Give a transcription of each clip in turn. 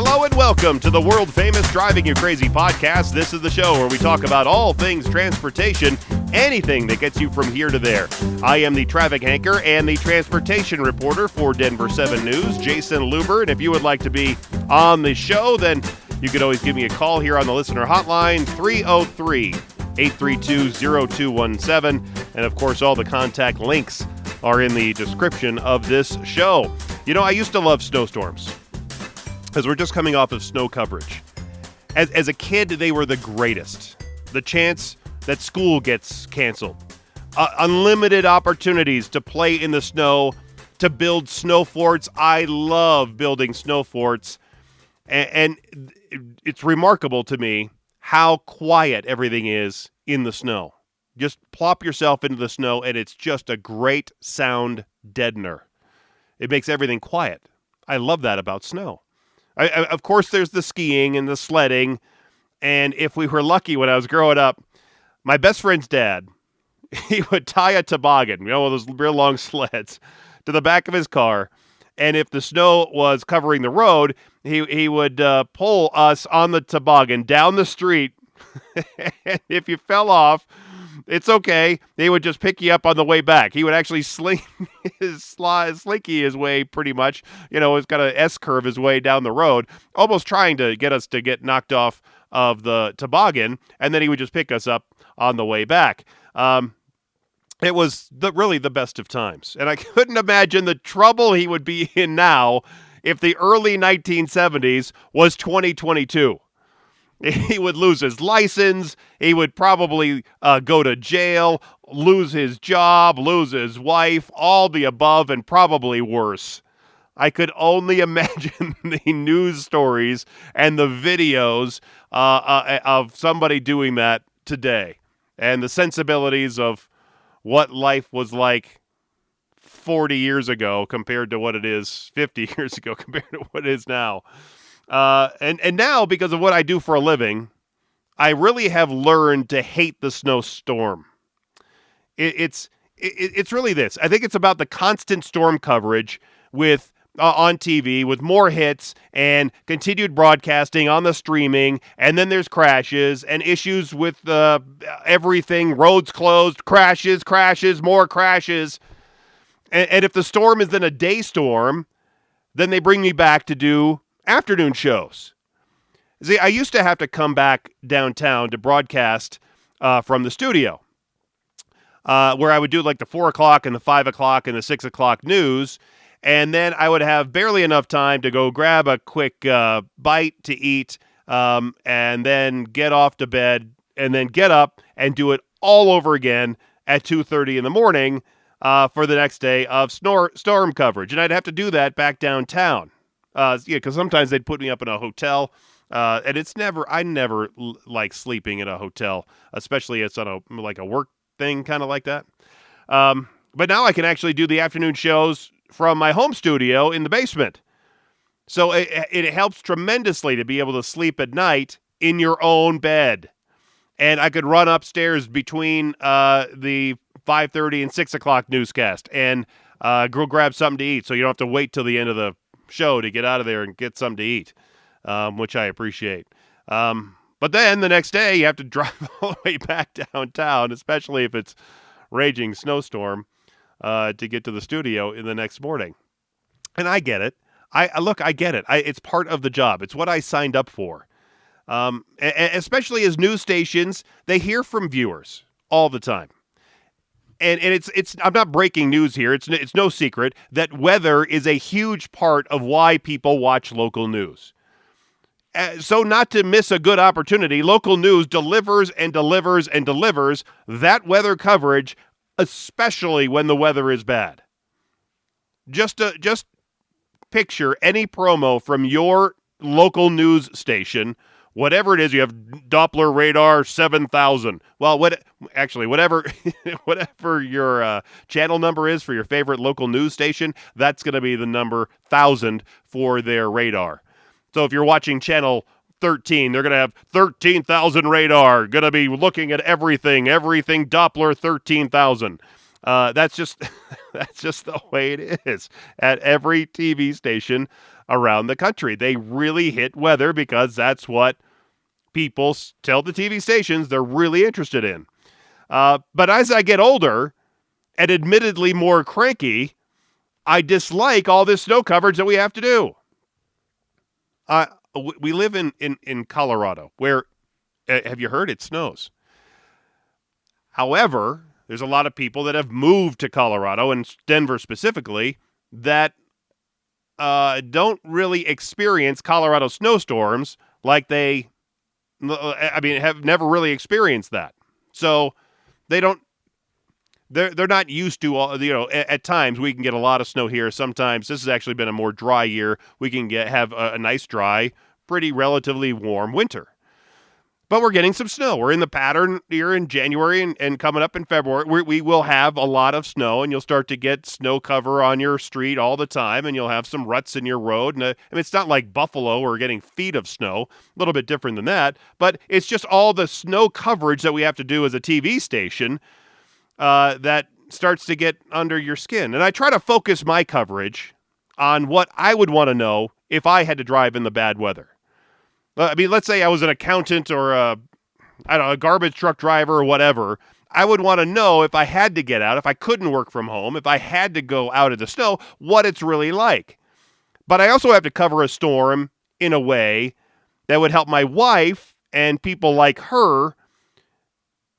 Hello and welcome to the world-famous Driving You Crazy podcast. This is the show where we talk about all things transportation, anything that gets you from here to there. I am the traffic anchor and the transportation reporter for Denver 7 News, Jason Luber. And if you would like to be on the show, then you can always give me a call here on the listener hotline, 303-832-0217. And of course, all the contact links are in the description of this show. You know, I used to love snowstorms, because we're just coming off of snow coverage. As a kid, they were the greatest. The chance that school gets canceled. Unlimited opportunities to play in the snow, to build snow forts. I love building snow forts. And it's remarkable to me how quiet everything is in the snow. Just plop yourself into the snow, and it's just a great sound deadener. It makes everything quiet. I love that about snow. Of course, there's the skiing and the sledding, and if we were lucky when I was growing up, my best friend's dad, he would tie a toboggan, you know, those real long sleds, to the back of his car, and if the snow was covering the road, he would pull us on the toboggan down the street, and if you fell off, it's okay. They would just pick you up on the way back. He would actually slinky his way pretty much. You know, it's got an S-curve his way down the road, almost trying to get us to get knocked off of the toboggan, and then he would just pick us up on the way back. It was really the best of times, and I couldn't imagine the trouble he would be in now if the early 1970s was 2022. He would lose his license, he would probably go to jail, lose his job, lose his wife, all the above, and probably worse. I could only imagine the news stories and the videos of somebody doing that today, and the sensibilities of what life was like 40 years ago compared to what it is 50 years ago compared to what it is now. And now, because of what I do for a living, I really have learned to hate the snowstorm. It's really this. I think it's about the constant storm coverage with on TV, with more hits and continued broadcasting on the streaming, and then there's crashes and issues with everything, roads closed, crashes, more crashes. And if the storm is then a day storm, then they bring me back to do afternoon shows. See, I used to have to come back downtown to broadcast from the studio, where I would do like the 4 o'clock and the 5 o'clock and the 6 o'clock news, and then I would have barely enough time to go grab a quick bite to eat, and then get off to bed, and then get up and do it all over again at 2:30 in the morning for the next day of storm coverage. And I'd have to do that back downtown. Because sometimes they'd put me up in a hotel, and I never like sleeping in a hotel, especially it's on a work thing, kind of like that. But now I can actually do the afternoon shows from my home studio in the basement. So it helps tremendously to be able to sleep at night in your own bed. And I could run upstairs between the 5:30 and 6 o'clock newscast and go grab something to eat, so you don't have to wait till the end of the show to get out of there and get something to eat, which I appreciate. But then the next day you have to drive all the way back downtown, especially if it's raging snowstorm, to get to the studio in the next morning. And I get it. I get it. It's part of the job. It's what I signed up for. Especially as news stations, they hear from viewers all the time. And it's I'm not breaking news here. It's no secret that weather is a huge part of why people watch local news. So not to miss a good opportunity, local news delivers and delivers and delivers that weather coverage, especially when the weather is bad. Just picture any promo from your local news station. Whatever it is, you have Doppler radar 7,000. Well, whatever your channel number is for your favorite local news station, that's going to be the number 1,000 for their radar. So if you're watching channel 13, they're going to have 13,000 radar, going to be looking at everything Doppler 13,000. That's just the way it is at every TV station around the country. They really hit weather because that's what people tell the TV stations they're really interested in. But as I get older and admittedly more cranky, I dislike all this snow coverage that we have to do. We live in Colorado where, have you heard, it snows. However, there's a lot of people that have moved to Colorado, and Denver specifically, that don't really experience Colorado snowstorms like have never really experienced that. So they're not used to all, at times we can get a lot of snow here. Sometimes this has actually been a more dry year. We can have a nice dry, pretty relatively warm winter. But we're getting some snow. We're in the pattern here in January and coming up in February. We will have a lot of snow, and you'll start to get snow cover on your street all the time, and you'll have some ruts in your road. And it's not like Buffalo or getting feet of snow, a little bit different than that. But it's just all the snow coverage that we have to do as a TV station that starts to get under your skin. And I try to focus my coverage on what I would want to know if I had to drive in the bad weather. Let's say I was an accountant or a garbage truck driver or whatever. I would want to know if I had to get out, if I couldn't work from home, if I had to go out in the snow, what it's really like. But I also have to cover a storm in a way that would help my wife and people like her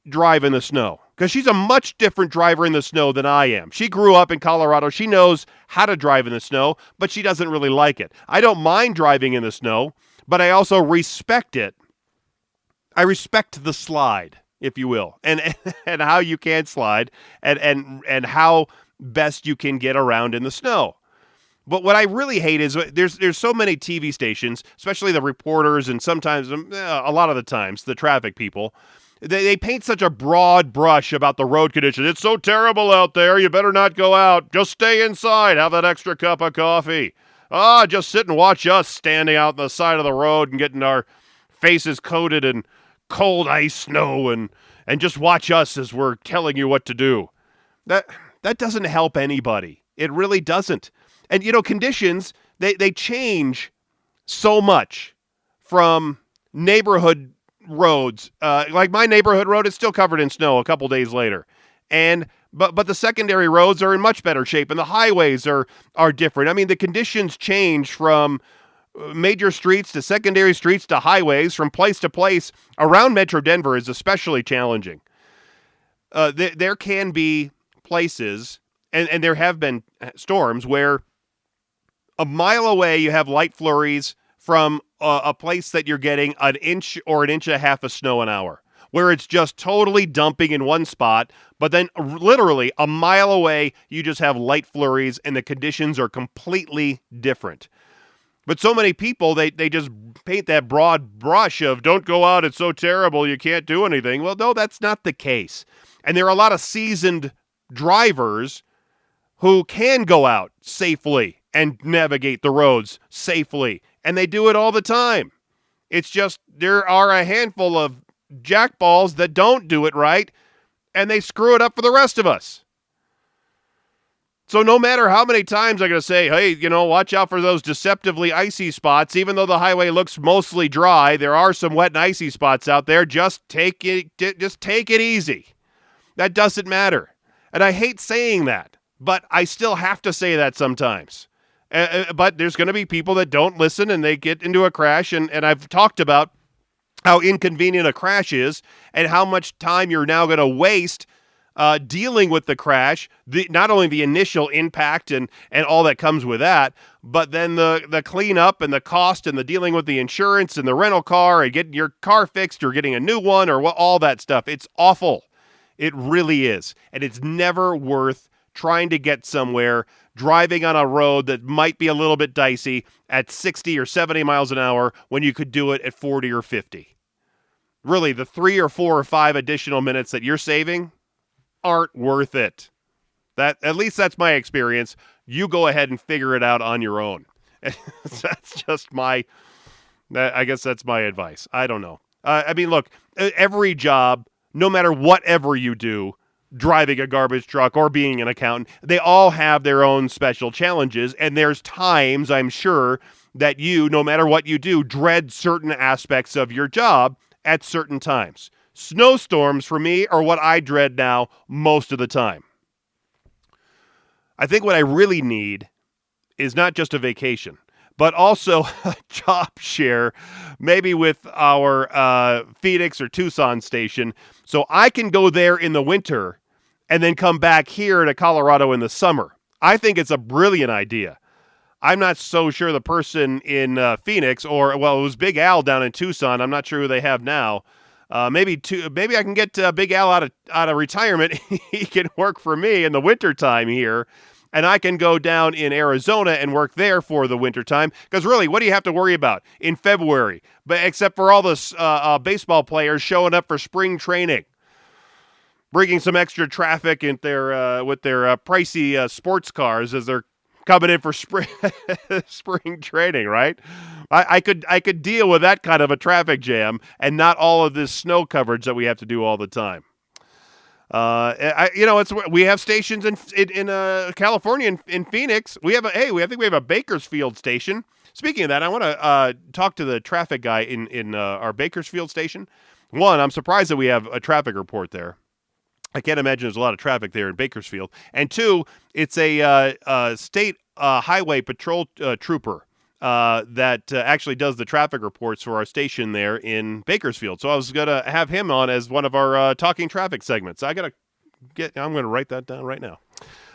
drive in the snow. Because she's a much different driver in the snow than I am. She grew up in Colorado. She knows how to drive in the snow, but she doesn't really like it. I don't mind driving in the snow, but I also respect it. I respect the slide, if you will, and how you can slide and how best you can get around in the snow. But what I really hate is there's so many TV stations, especially the reporters and sometimes, a lot of the times, the traffic people. They paint such a broad brush about the road conditions. It's so terrible out there. You better not go out. Just stay inside. Have that extra cup of coffee. Just sit and watch us standing out on the side of the road and getting our faces coated in cold ice snow and just watch us as we're telling you what to do. That doesn't help anybody. It really doesn't. And, conditions, they change so much from neighborhood roads. Like my neighborhood road is still covered in snow a couple days later. But the secondary roads are in much better shape, and the highways are different. I mean, the conditions change from major streets to secondary streets to highways, from place to place. Around Metro Denver is especially challenging. There can be places, and there have been storms, where a mile away you have light flurries from a place that you're getting an inch or an inch and a half of snow an hour, where it's just totally dumping in one spot, but then literally a mile away, you just have light flurries and the conditions are completely different. But so many people, they just paint that broad brush of don't go out, it's so terrible, you can't do anything. Well, no, that's not the case. And there are a lot of seasoned drivers who can go out safely and navigate the roads safely, and they do it all the time. It's just there are a handful of jackballs that don't do it right, and they screw it up for the rest of us. So no matter how many times I'm going to say, hey, watch out for those deceptively icy spots, even though the highway looks mostly dry, there are some wet and icy spots out there. Just take it easy. That doesn't matter. And I hate saying that, but I still have to say that sometimes. But there's going to be people that don't listen and they get into a crash. And I've talked about how inconvenient a crash is and how much time you're now going to waste dealing with the crash, not only the initial impact and all that comes with that, but then the cleanup and the cost and the dealing with the insurance and the rental car and getting your car fixed or getting a new one or all that stuff. It's awful. It really is. And it's never worth trying to get somewhere driving on a road that might be a little bit dicey at 60 or 70 miles an hour when you could do it at 40 or 50. Really, the 3 or 4 or 5 additional minutes that you're saving aren't worth it. At least that's my experience. You go ahead and figure it out on your own. That's just I guess that's my advice. I don't know. Look, every job, no matter whatever you do, driving a garbage truck or being an accountant. They all have their own special challenges, and there's times, I'm sure, that you, no matter what you do, dread certain aspects of your job at certain times. Snowstorms, for me, are what I dread now most of the time. I think what I really need is not just a vacation, but also a job share, maybe with our Phoenix or Tucson station, so I can go there in the winter and then come back here to Colorado in the summer. I think it's a brilliant idea. I'm not so sure the person in Phoenix, it was Big Al down in Tucson. I'm not sure who they have now. Maybe I can get Big Al out of retirement. He can work for me in the wintertime here. And I can go down in Arizona and work there for the wintertime. Because really, what do you have to worry about in February? But except for all the baseball players showing up for spring training, bringing some extra traffic with their pricey sports cars as they're coming in for spring training, right? I could deal with that kind of a traffic jam and not all of this snow coverage that we have to do all the time. We have stations in California in Phoenix. I think we have a Bakersfield station. Speaking of that, I want to talk to the traffic guy in our Bakersfield station. One, I'm surprised that we have a traffic report there. I can't imagine there's a lot of traffic there in Bakersfield. And two, it's a state highway patrol trooper that actually does the traffic reports for our station there in Bakersfield. So I was going to have him on as one of our talking traffic segments. I'm going to write that down right now.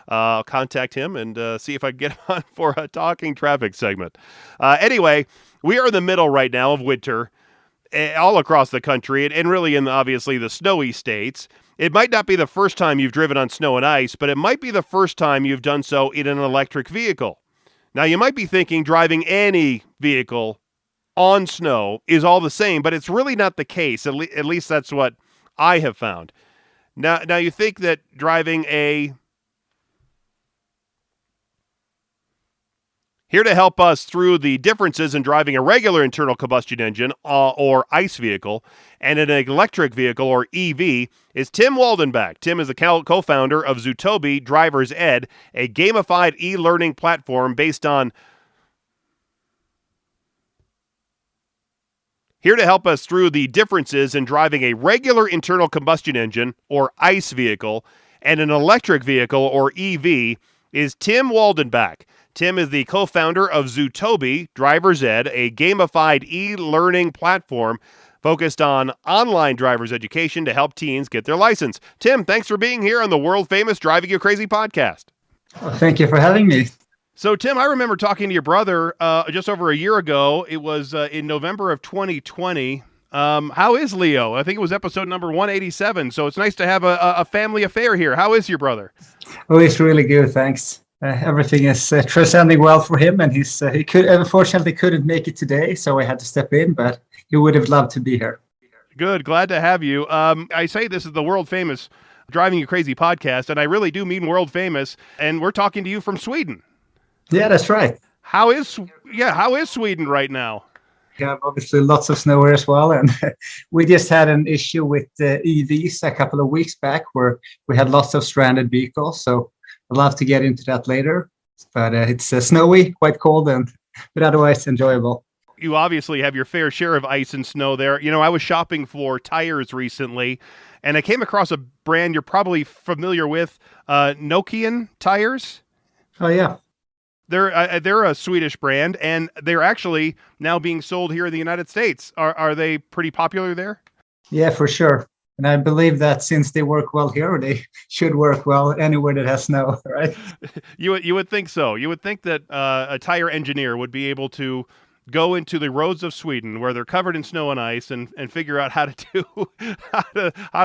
I'll contact him and see if I can get him on for a talking traffic segment. Anyway, we are in the middle right now of winter all across the country and really in obviously the snowy states. It might not be the first time you've driven on snow and ice, but it might be the first time you've done so in an electric vehicle. Now, you might be thinking driving any vehicle on snow is all the same, but it's really not the case. At least that's what I have found. Now you think that driving Here to help us through the differences in driving a regular internal combustion engine or ICE vehicle and an electric vehicle or EV is Tim Waldenbach. Tim is the co-founder of Zootobi Driver's Ed, a gamified e-learning platform based on... Here to help us through the differences in driving a regular internal combustion engine or ICE vehicle and an electric vehicle or EV is Tim Waldenbach. Tim is the co-founder of Zootobi Driver's Ed, a gamified e-learning platform focused on online driver's education to help teens get their license. Tim, thanks for being here on the world-famous Driving You Crazy podcast. Well, thank you for having me. So, Tim, I remember talking to your brother just over a year ago. It was in November of 2020. How is Leo? I think it was episode number 187. So it's nice to have a family affair here. How is your brother? Oh, he's really good, thanks. Everything is transcending well for him, and he unfortunately couldn't make it today, so I had to step in, but he would have loved to be here. Good, glad to have you. I say this is the world famous Driving You Crazy podcast, and I really do mean world famous, and we're talking to you from Sweden. Yeah, that's right. How is Sweden right now? We have obviously lots of snow here as well, and we just had an issue with EVs a couple of weeks back where we had lots of stranded vehicles, so I'd love to get into that later, but it's snowy, quite cold, but otherwise enjoyable. You obviously have your fair share of ice and snow there. You know, I was shopping for tires recently, and I came across a brand you're probably familiar with, Nokian tires. Oh, yeah. They're a Swedish brand, and they're actually now being sold here in the United States. Are they pretty popular there? Yeah, for sure. And I believe that since they work well here, they should work well anywhere that has snow, right? You would think so. You would think that a tire engineer would be able to go into the roads of Sweden where they're covered in snow and ice and figure out how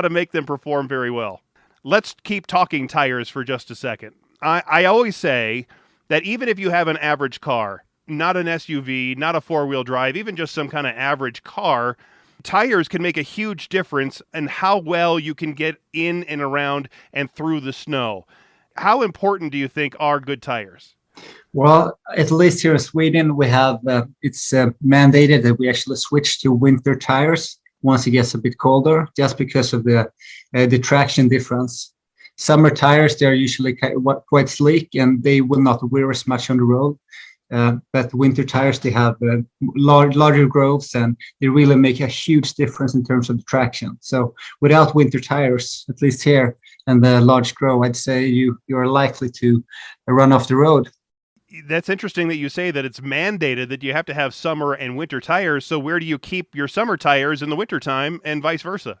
to make them perform very well. Let's keep talking tires for just a second. I always say that even if you have an average car, not an SUV, not a four-wheel drive, even just some kind of average car, tires can make a huge difference in how well you can get in and around and through the snow. How important do you think are good tires? Well, at least here in Sweden, we have it's mandated that we actually switch to winter tires once it gets a bit colder, just because of the traction difference. Summer tires, they're usually quite sleek and they will not wear as much on the road. But winter tires, they have larger grooves and they really make a huge difference in terms of the traction. So without winter tires, at least here, and the large groove, I'd say you're likely to run off the road. That's interesting that you say that it's mandated that you have to have summer and winter tires. So where do you keep your summer tires in the wintertime and vice versa?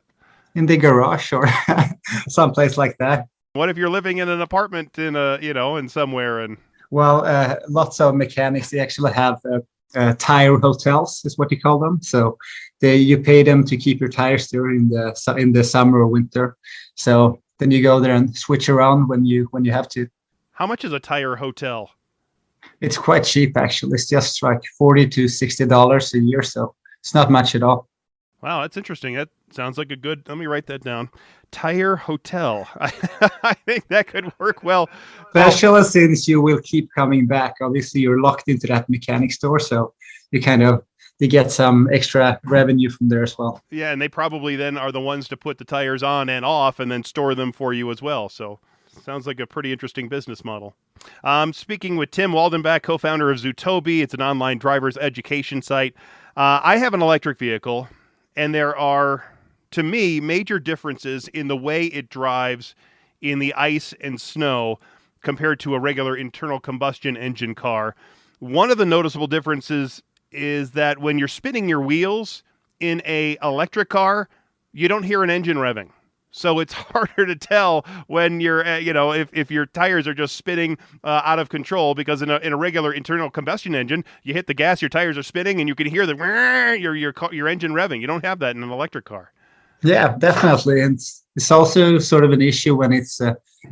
In the garage or someplace like that. What if you're living in an apartment in somewhere and... Well, lots of mechanics, they actually have tire hotels, is what you call them. So you pay them to keep your tires there in the summer or winter. So then you go there and switch around when you have to. How much is a tire hotel? It's quite cheap, actually. It's just like $40 to $60 a year, so it's not much at all. Wow, that's interesting. That sounds like a good... Let me write that down. Tire hotel. I think that could work well. Especially since you will keep coming back. Obviously, you're locked into that mechanic store, so you get some extra revenue from there as well. Yeah, and they probably then are the ones to put the tires on and off and then store them for you as well. So sounds like a pretty interesting business model. Speaking with Tim Waldenbach, co-founder of Zootobi. It's an online driver's education site. I have an electric vehicle, and there are, to me, major differences in the way it drives in the ice and snow compared to a regular internal combustion engine car. One of the noticeable differences is that when you're spinning your wheels in a electric car, you don't hear an engine revving. So it's harder to tell when you're, if your tires are just spinning out of control, because in a regular internal combustion engine, you hit the gas, your tires are spinning, and you can hear your engine revving. You don't have that in an electric car. Yeah, definitely. And it's also sort of an issue when it's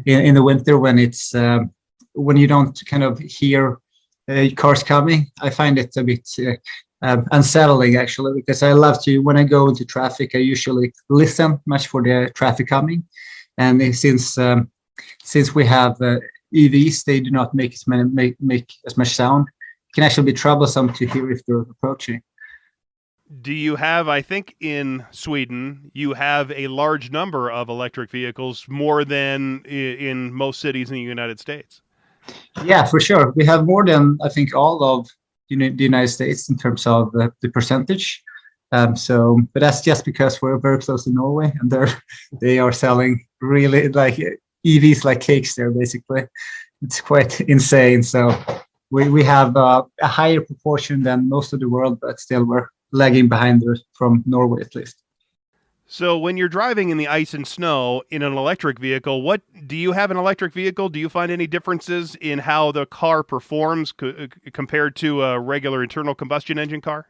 in the winter, when you don't kind of hear cars coming. I find it a bit unsettling, actually, because I love to, when I go into traffic, I usually listen much for the traffic coming. And since we have EVs, they do not make as much sound. It can actually be troublesome to hear if they're approaching. Do you have, I think in Sweden, you have a large number of electric vehicles, more than in most cities in the United States? Yeah, for sure. We have more than, I think, all of the United States in terms of the percentage. But that's just because we're very close to Norway, and they are selling really like EVs like cakes there, basically. It's quite insane. So we have a higher proportion than most of the world, but still we're lagging behind from Norway, at least. So when you're driving in the ice and snow in an electric vehicle, do you have an electric vehicle? Do you find any differences in how the car performs compared to a regular internal combustion engine car?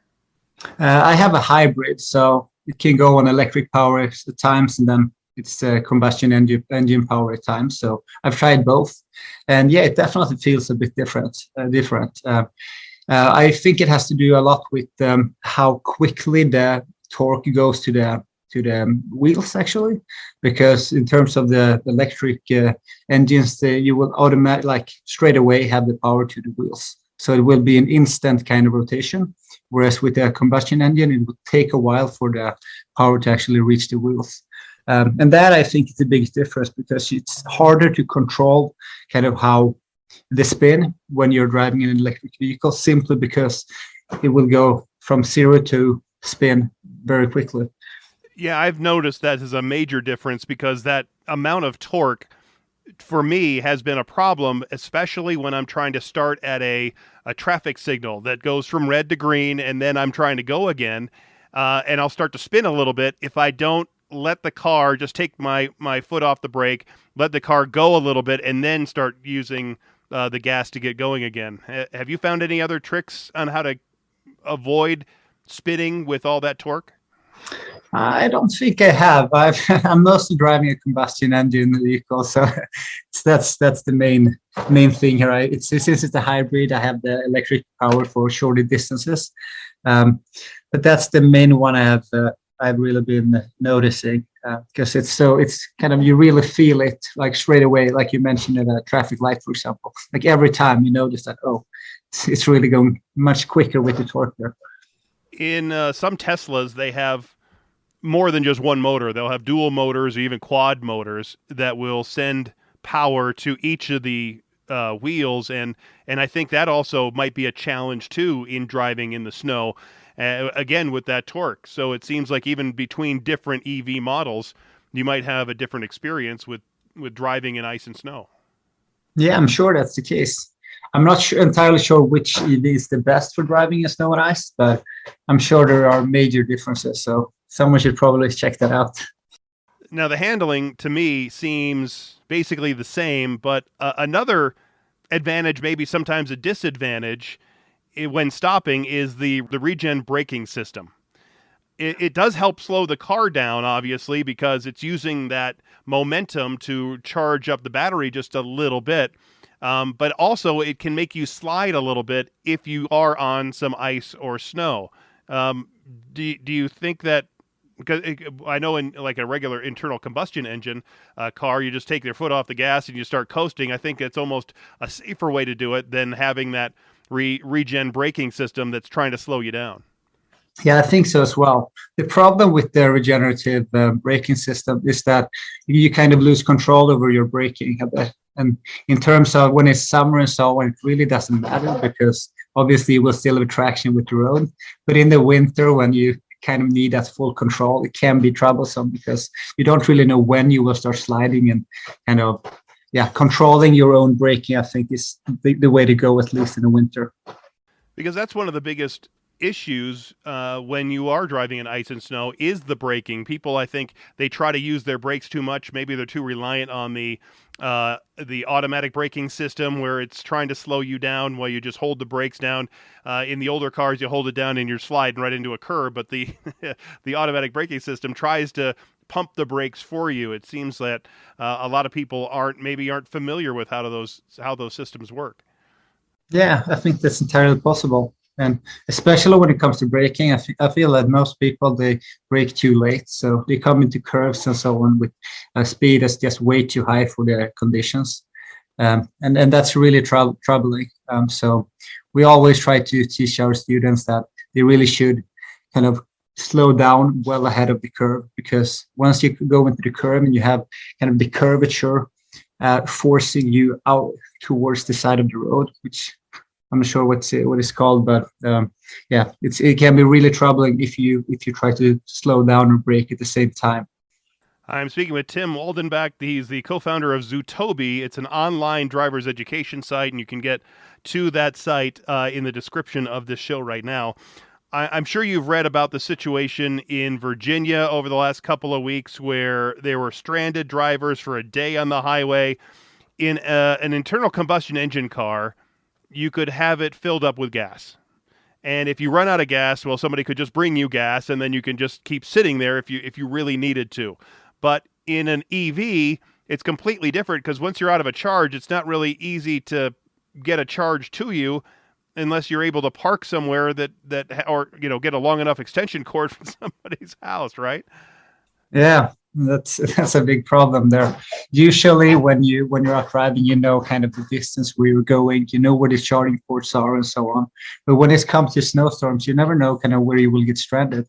I have a hybrid, so it can go on electric power at times, and then it's combustion engine power at times. So I've tried both, and yeah, it definitely feels a bit different. I think it has to do a lot with how quickly the torque goes to the wheels, actually, because in terms of the electric engines, you will automatically straight away have the power to the wheels. So it will be an instant kind of rotation, whereas with a combustion engine, it will take a while for the power to actually reach the wheels. And that, I think, is the biggest difference, because it's harder to control kind of how the spin when you're driving an electric vehicle, simply because it will go from zero to spin very quickly. Yeah, I've noticed that is a major difference, because that amount of torque for me has been a problem, especially when I'm trying to start at a traffic signal that goes from red to green, and then I'm trying to go again, and I'll start to spin a little bit if I don't let the car, just take my foot off the brake, let the car go a little bit, and then start using the gas to get going again. Have you found any other tricks on how to avoid spinning with all that torque? I don't think I have. I'm mostly driving a combustion engine vehicle, so that's the main thing here. Since it's a hybrid, I have the electric power for shorter distances, but that's the main one I've really been noticing, because it's kind of, you really feel it like straight away, like you mentioned at a traffic light, for example. Like every time you notice that, it's really going much quicker with the torque there. In some Teslas, they have more than just one motor. They'll have dual motors or even quad motors that will send power to each of the wheels, and I think that also might be a challenge too in driving in the snow. Again, with that torque, so it seems like even between different EV models, you might have a different experience with driving in ice and snow. Yeah, I'm sure that's the case. I'm not entirely sure which EV is the best for driving in snow and ice, but I'm sure there are major differences. So someone should probably check that out. Now, the handling to me seems basically the same, but another advantage, maybe sometimes a disadvantage, when stopping is the regen braking system. It does help slow the car down, obviously, because it's using that momentum to charge up the battery just a little bit. But also, it can make you slide a little bit if you are on some ice or snow. Do you think that? Because I know in like a regular internal combustion engine car, you just take their foot off the gas and you start coasting. I think it's almost a safer way to do it than having that regen braking system that's trying to slow you down. Yeah, I think so as well. The problem with the regenerative braking system is that you kind of lose control over your braking a bit. And in terms of when it's summer and so on, it really doesn't matter because obviously you will still have traction with the road. But in the winter, when you kind of need that full control, it can be troublesome because you don't really know when you will start sliding, and kind of, yeah, controlling your own braking, I think, is the way to go, at least in the winter. Because that's one of the biggest issues when you are driving in ice and snow is the braking. People, I think, they try to use their brakes too much. Maybe they're too reliant on the automatic braking system where it's trying to slow you down while you just hold the brakes down. In the older cars, you hold it down and you're sliding right into a curb, but the the automatic braking system tries to pump the brakes for you. It seems that a lot of people aren't familiar with how those systems work. Yeah, I think that's entirely possible. And especially when it comes to braking, I feel that most people, they brake too late. So they come into curves and so on with a speed that's just way too high for their conditions. And that's really troubling. So we always try to teach our students that they really should kind of slow down well ahead of the curve, because once you go into the curve and you have kind of the curvature forcing you out towards the side of the road, which I'm not sure what it's called, but yeah, it can be really troubling if you try to slow down or brake at the same time. I'm speaking with Tim Waldenbach. He's the co-founder of Zootobi. It's an online driver's education site, and you can get to that site in the description of this show right now. I'm sure you've read about the situation in Virginia over the last couple of weeks where there were stranded drivers for a day on the highway in an internal combustion engine car. You could have it filled up with gas. And if you run out of gas, well, somebody could just bring you gas, and then you can just keep sitting there if you really needed to. But in an EV, it's completely different because once you're out of a charge, it's not really easy to get a charge to you unless you're able to park somewhere that or get a long enough extension cord from somebody's house, right? Yeah, that's a big problem there. Usually when you're out driving, you know kind of the distance where you're going, you know where the charging ports are and so on. But when it comes to snowstorms, you never know kind of where you will get stranded.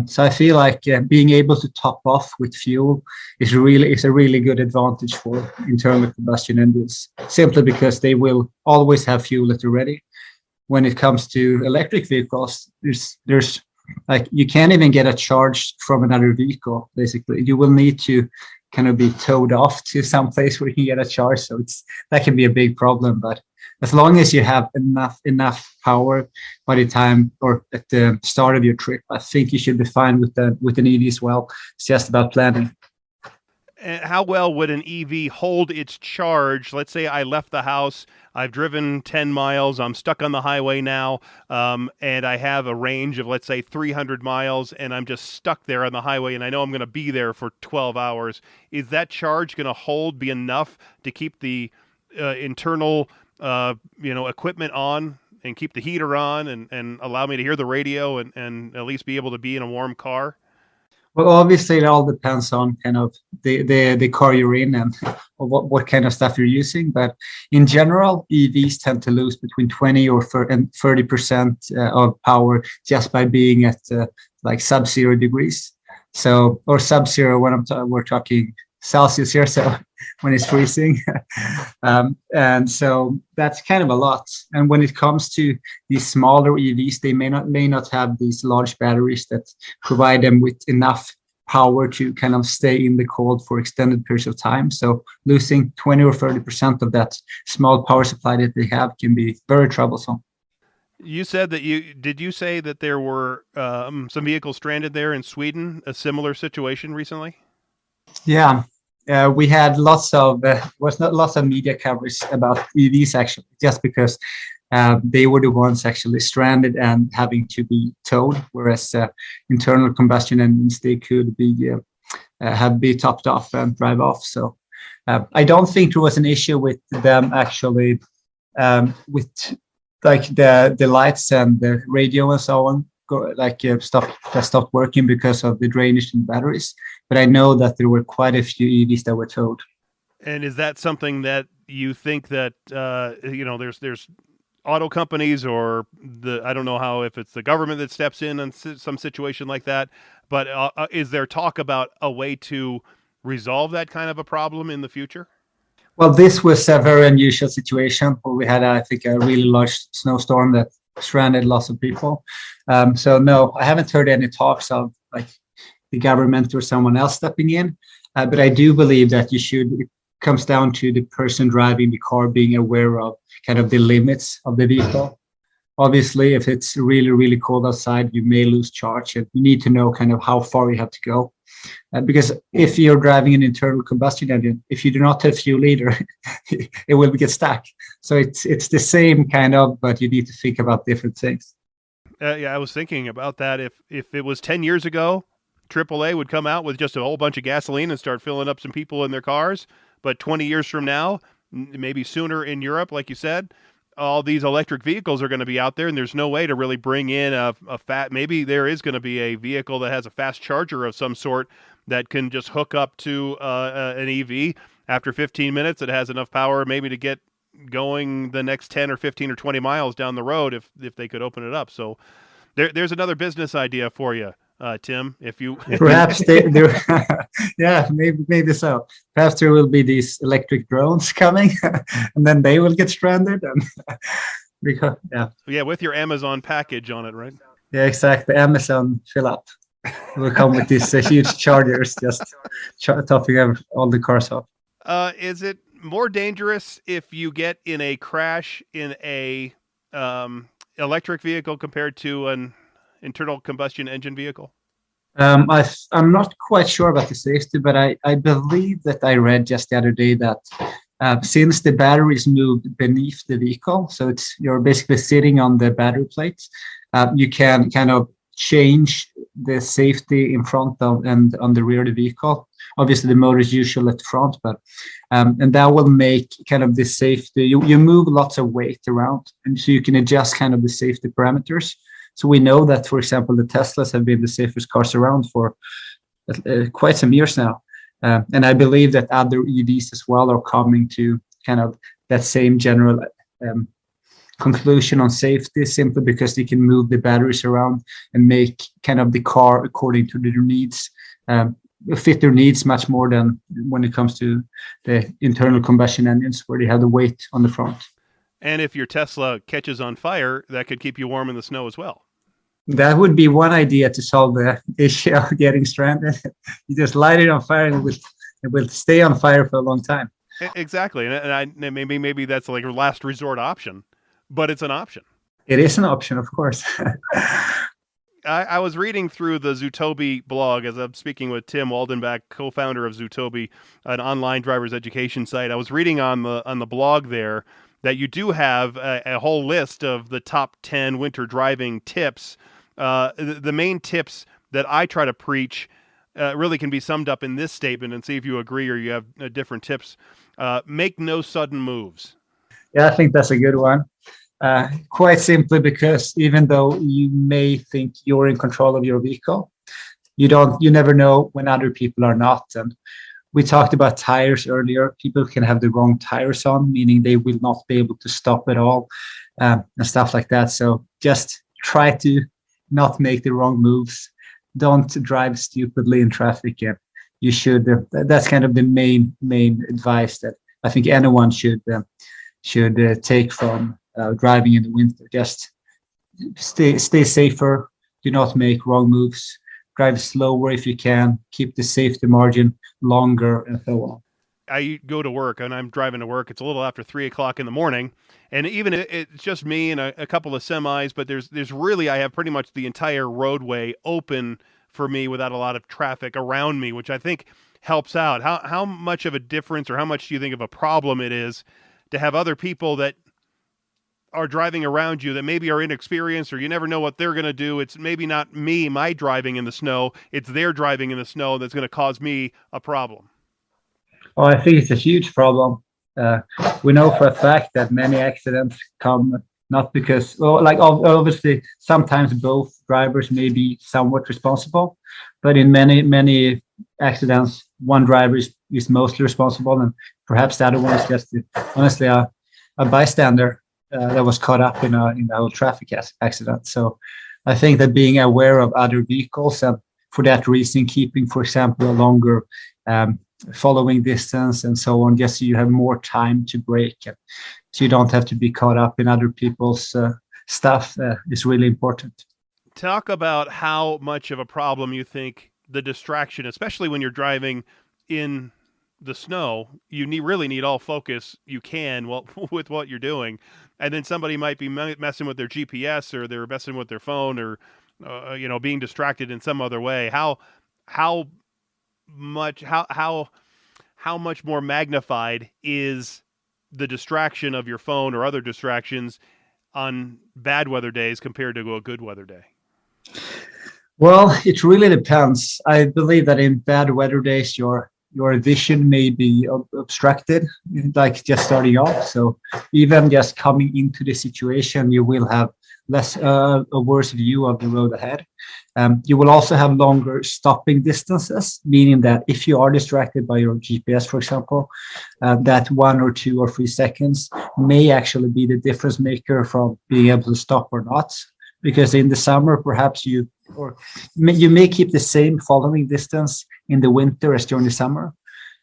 So I feel like being able to top off with fuel is a really good advantage for internal combustion engines, simply because they will always have fuel at the ready. When it comes to electric vehicles, there's like you can't even get a charge from another vehicle. Basically, you will need to kind of be towed off to some place where you can get a charge. So that can be a big problem. But as long as you have enough power by the time or at the start of your trip, I think you should be fine with an EV as well. It's just about planning. And how well would an EV hold its charge? Let's say I left the house, I've driven 10 miles, I'm stuck on the highway now, and I have a range of, let's say, 300 miles, and I'm just stuck there on the highway, and I know I'm going to be there for 12 hours. Is that charge going to be enough to keep the internal equipment on and keep the heater on and allow me to hear the radio and at least be able to be in a warm car? Well, obviously, it all depends on kind of the car you're in and what kind of stuff you're using. But in general, EVs tend to lose between 20 or 30% of power just by being at like sub-zero degrees. So, or sub-zero when we're talking Celsius here, so when it's freezing. And so that's kind of a lot. And when it comes to these smaller EVs, they may not have these large batteries that provide them with enough power to kind of stay in the cold for extended periods of time. So losing 20 or 30% of that small power supply that they have can be very troublesome. You said that did you say that there were some vehicles stranded there in Sweden, a similar situation recently? Yeah, we had was not lots of media coverage about EVs actually, just because they were the ones actually stranded and having to be towed, whereas internal combustion engines, they could be topped off and drive off. So I don't think there was an issue with them actually with like the lights and the radio and so on stopped working because of the drainage in batteries. But I know that there were quite a few EVs that were towed. And is that something that you think that there's auto companies or I don't know if it's the government that steps in on some situation like that, but is there talk about a way to resolve that kind of a problem in the future? Well, this was a very unusual situation where we had, I think, a really large snowstorm that stranded lots of people. So no, I haven't heard any talks of like the government or someone else stepping in. But I do believe that it comes down to the person driving the car being aware of kind of the limits of the vehicle. Obviously, if it's really, really cold outside, you may lose charge, and you need to know kind of how far you have to go. Because if you're driving an internal combustion engine, if you do not have fuel either, it will get stuck. So it's the same kind of, but you need to think about different things. Yeah, I was thinking about that. If it was 10 years ago, AAA would come out with just a whole bunch of gasoline and start filling up some people in their cars. But 20 years from now, maybe sooner in Europe, like you said, all these electric vehicles are going to be out there, and there's no way to really bring in maybe there is going to be a vehicle that has a fast charger of some sort that can just hook up to an EV. After 15 minutes, it has enough power maybe to get going the next 10 or 15 or 20 miles down the road if they could open it up. So there's another business idea for you, Tim. If you perhaps yeah, maybe so. Perhaps there will be these electric drones coming, and then they will get stranded, and with your Amazon package on it, right? Yeah, exactly. Amazon fill up will come with these huge chargers, just topping all the cars off. Is it more dangerous if you get in a crash in a electric vehicle compared to an internal combustion engine vehicle? I'm not quite sure about the safety, but I believe that I read just the other day that since the battery is moved beneath the vehicle, so you're basically sitting on the battery plates, you can kind of change the safety in front of and on the rear of the vehicle. Obviously, the motor is usually at the front, but and that will make kind of the safety. You move lots of weight around, and so you can adjust kind of the safety parameters. So we know that, for example, the Teslas have been the safest cars around for quite some years now. And I believe that other EVs as well are coming to kind of that same general conclusion on safety, simply because they can move the batteries around and make kind of the car according to their needs, fit their needs much more than when it comes to the internal combustion engines where they have the weight on the front. And if your Tesla catches on fire, that could keep you warm in the snow as well. That would be one idea to solve the issue of getting stranded. You just light it on fire and it will stay on fire for a long time. Exactly. And maybe that's like a last resort option, but it's an option. It is an option, of course. I was reading through the Zootobi blog as I'm speaking with Tim Waldenbach, co-founder of Zootobi, an online driver's education site. I was reading on the blog there that you do have a whole list of the top 10 winter driving tips. The main tips that I try to preach really can be summed up in this statement, and see if you agree or you have different tips. Make no sudden moves. Yeah, I think that's a good one. Quite simply because even though you may think you're in control of your vehicle, you never know when other people are not. And we talked about tires earlier. People can have the wrong tires on, meaning they will not be able to stop at all, and stuff like that. So just try to not make the wrong moves. don't drive stupidly in traffic. And you should. That's kind of the main advice that I think anyone should take from driving in the winter. Just stay safer. Do not make wrong moves. Drive slower if you can. Keep the safety margin longer, and so on. I go to work and I'm driving to work. It's a little after 3:00 in the morning, and even it's just me and a couple of semis. But there's really, I have pretty much the entire roadway open for me without a lot of traffic around me, which I think helps out. How much of a difference, or how much do you think of a problem it is to have other people that are driving around you that maybe are inexperienced, or you never know what they're going to do? It's maybe not my driving in the snow. It's their driving in the snow that's going to cause me a problem. Oh, I think it's a huge problem. We know for a fact that many accidents come not because, well, like obviously, sometimes both drivers may be somewhat responsible, but in many accidents, one driver is mostly responsible, and perhaps the other one is just honestly a bystander that was caught up in a whole traffic accident. So I think that being aware of other vehicles, and for that reason, keeping, for example, a longer following distance and so on, just so you have more time to brake, and so you don't have to be caught up in other people's stuff is really important. Talk about how much of a problem you think the distraction, especially when you're driving in the snow, you really need all focus you can with what you're doing, and then somebody might be messing with their GPS, or they're messing with their phone, or being distracted in some other way. How much more magnified is the distraction of your phone or other distractions on bad weather days compared to a good weather day? Well, it really depends. I believe that in bad weather days, your vision may be obstructed, like just starting off. So even just coming into the situation, you will have a worse view of the road ahead. You will also have longer stopping distances, meaning that if you are distracted by your GPS, for example, that 1 or 2 or 3 seconds may actually be the difference maker from being able to stop or not. Because in the summer, perhaps you may keep the same following distance in the winter as during the summer,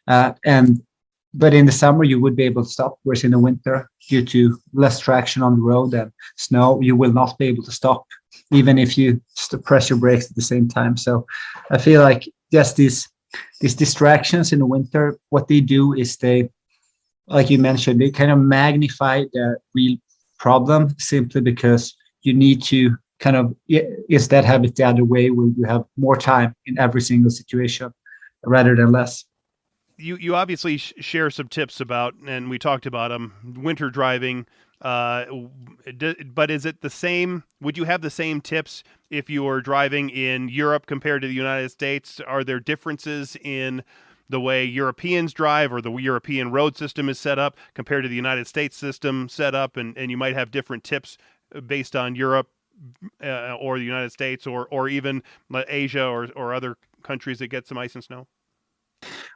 but in the summer you would be able to stop, whereas in the winter, due to less traction on the road and snow, you will not be able to stop, even if you press your brakes at the same time. So I feel like just these distractions in the winter, what they do is they, like you mentioned, they kind of magnify the real problem, simply because you need to kind of instead have it the other way, where you have more time in every single situation rather than less. You obviously share some tips about, and we talked about them, winter driving. But is it the same? Would you have the same tips if you were driving in Europe compared to the United States? Are there differences in the way Europeans drive, or the European road system is set up compared to the United States system set up? And you might have different tips based on Europe or the United States, or even Asia or other countries that get some ice and snow?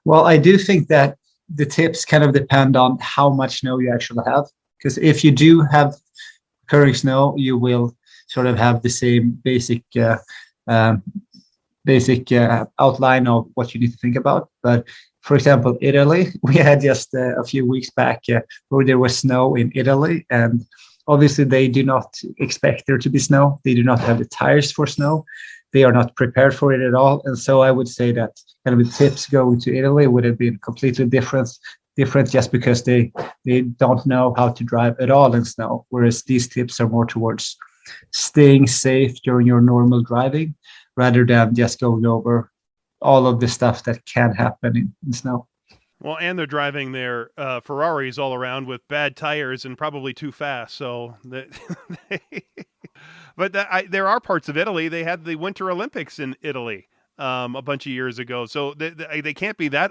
Well, I do think that the tips kind of depend on how much snow you actually have. Because if you do have occurring snow, you will sort of have the same basic outline of what you need to think about. But for example, Italy, we had just a few weeks back where there was snow in Italy, and obviously they do not expect there to be snow. They do not have the tires for snow. They are not prepared for it at all. And so I would say that kind of the tips going to Italy would have been completely different just because they don't know how to drive at all in snow. Whereas these tips are more towards staying safe during your normal driving, rather than just going over all of the stuff that can happen in snow. Well, and they're driving their Ferraris all around with bad tires and probably too fast. So, there are parts of Italy. They had the Winter Olympics in Italy a bunch of years ago. So they can't be that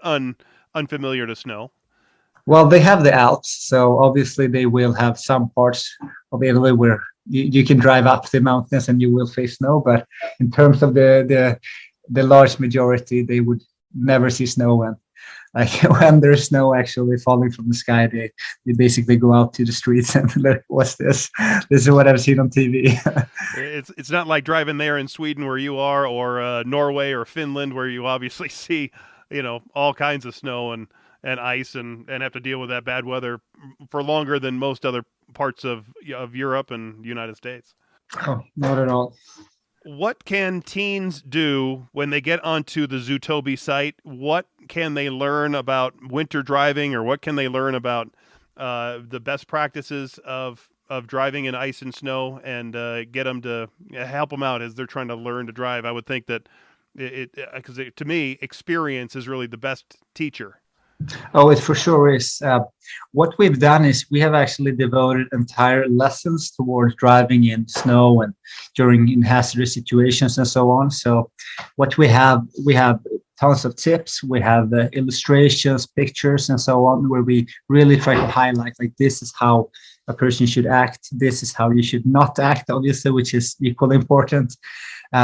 unfamiliar to snow. Well, they have the Alps, so obviously they will have some parts of Italy where you can drive up the mountains and you will face snow. But in terms of the large majority, they would never see snow. And Like when there's snow actually falling from the sky, they basically go out to the streets and like, what's this? This is what I've seen on TV. It's not like driving there in Sweden where you are, or Norway or Finland where you obviously see, all kinds of snow and ice and have to deal with that bad weather for longer than most other parts of Europe and United States. Oh, not at all. What can teens do when they get onto the Zootobi site? What can they learn about winter driving, or what can they learn about the best practices of driving in ice and snow, and get them to help them out as they're trying to learn to drive? I would think that because to me, experience is really the best teacher. Oh, it for sure is. What we've done is we have actually devoted entire lessons towards driving in snow and during in hazardous situations and so on. So what we have tons of tips. We have illustrations, pictures, and so on, where we really try to highlight like this is how a person should act. This is how you should not act, obviously, which is equally important.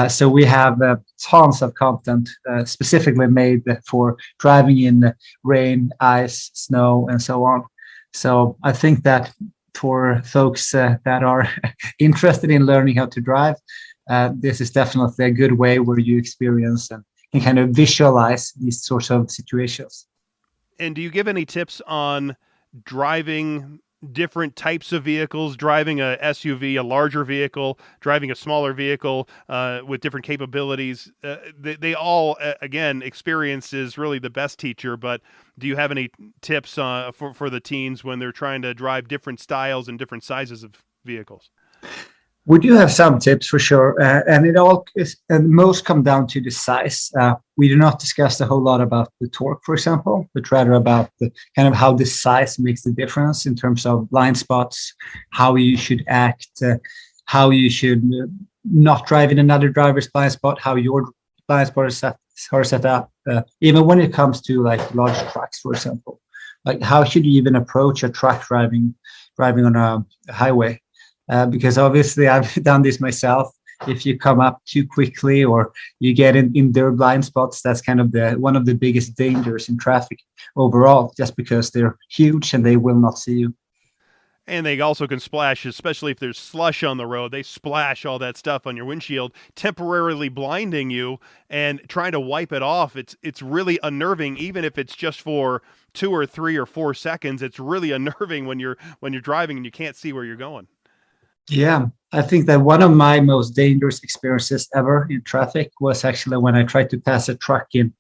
So we have tons of content specifically made for driving in rain, ice, snow, and so on. So I think that for folks that are interested in learning how to drive, this is definitely a good way where you experience and can kind of visualize these sorts of situations. And do you give any tips on driving different types of vehicles, driving a SUV, a larger vehicle, driving a smaller vehicle with different capabilities? They all, again, experience is really the best teacher, but do you have any tips for the teens when they're trying to drive different styles and different sizes of vehicles? We do have some tips for sure, and it all is, and most come down to the size. We do not discuss a whole lot about the torque, for example, but rather about the kind of how the size makes the difference in terms of blind spots, how you should act, how you should not drive in another driver's blind spot, how your blind spot are set up. Even when it comes to like large trucks, for example, like how should you even approach a truck driving on a highway? Because obviously I've done this myself. If you come up too quickly or you get in their blind spots, that's kind of one of the biggest dangers in traffic overall, just because they're huge and they will not see you. And they also can splash, especially if there's slush on the road. They splash all that stuff on your windshield, temporarily blinding you and trying to wipe it off. It's really unnerving, even if it's just for 2 or 3 or 4 seconds. It's really unnerving when you're driving and you can't see where you're going. Yeah, I think that one of my most dangerous experiences ever in traffic was actually when I tried to pass a truck in.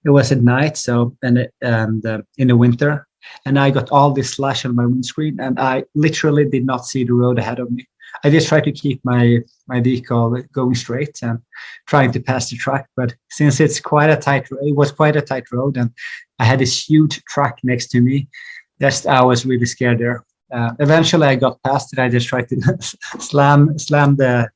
It was at night, so and in the winter, and I got all this slush on my windscreen, and I literally did not see the road ahead of me. I just tried to keep my vehicle going straight and trying to pass the truck, but since it was quite a tight road, and I had this huge truck next to me, I was really scared there. Eventually I got past it. I just tried to slam the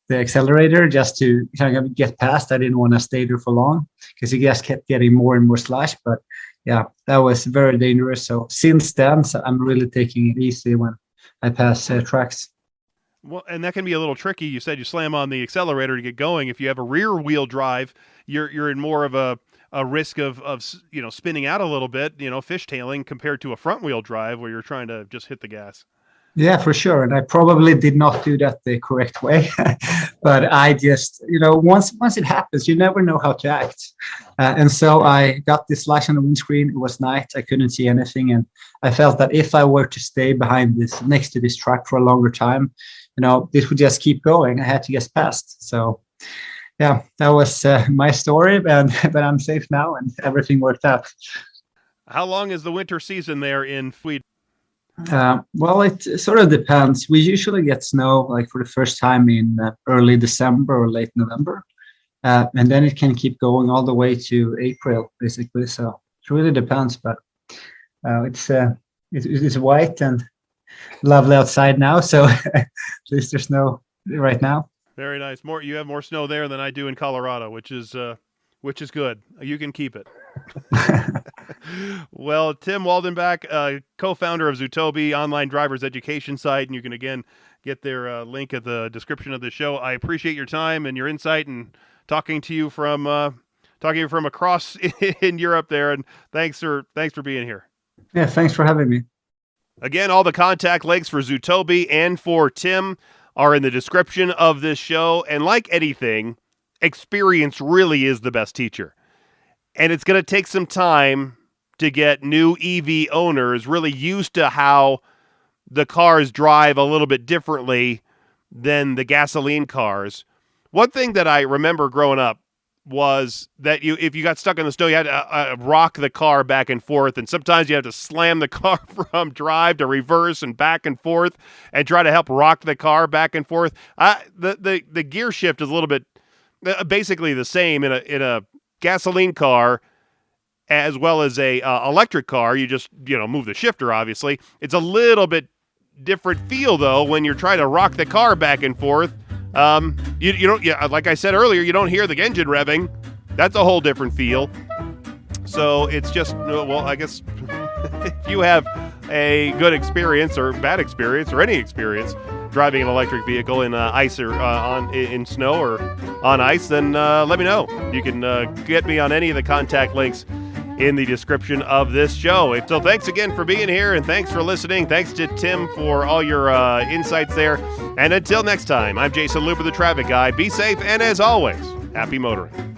accelerator just to kind of get past. I didn't want to stay there for long because it just kept getting more and more slush. But yeah, that was very dangerous. So since then, I'm really taking it easy when I pass tracks. Well, and that can be a little tricky. You said you slam on the accelerator to get going. If you have a rear wheel drive, you're in more of a risk of spinning out a little bit, fishtailing, compared to a front wheel drive where you're trying to just hit the gas. Yeah, for sure. And I probably did not do that the correct way, but I just, once it happens, you never know how to act. And so I got this slash on the windscreen. It was night. I couldn't see anything. And I felt that if I were to stay next to this truck for a longer time, this would just keep going. I had to get past. So yeah, that was my story, but I'm safe now and everything worked out. How long is the winter season there in Sweden? Well, it sort of depends. We usually get snow like for the first time in early December or late November. And then it can keep going all the way to April, basically. So it really depends, but it's white and lovely outside now. So at least there's snow right now. Very nice. You have more snow there than I do in Colorado, which is good. You can keep it. Well, Tim Waldenbach, co-founder of Zootobi, online driver's education site, and you can again get their link at the description of the show. I appreciate your time and your insight and talking to you from talking from across in Europe there. And thanks for being here. Yeah, thanks for having me. Again, all the contact links for Zutobi and for Tim are in the description of this show. And like anything, experience really is the best teacher. And it's going to take some time to get new EV owners really used to how the cars drive a little bit differently than the gasoline cars. One thing that I remember growing up was that if you got stuck in the snow, you had to rock the car back and forth, and sometimes you have to slam the car from drive to reverse and back and forth and try to help rock the car back and forth. The gear shift is a little bit basically the same in a gasoline car as well as a electric car. You just move the shifter. Obviously, it's a little bit different feel though when you're trying to rock the car back and forth. You don't, like I said earlier, you don't hear the engine revving. That's a whole different feel. So it's just, well, I guess if you have a good experience or bad experience or any experience driving an electric vehicle in ice or in snow or on ice, then let me know. You can get me on any of the contact links in the description of this show. So thanks again for being here, and thanks for listening. Thanks to Tim for all your insights there. And until next time, I'm Jason Looper, the Traffic Guy. Be safe, and as always, happy motoring.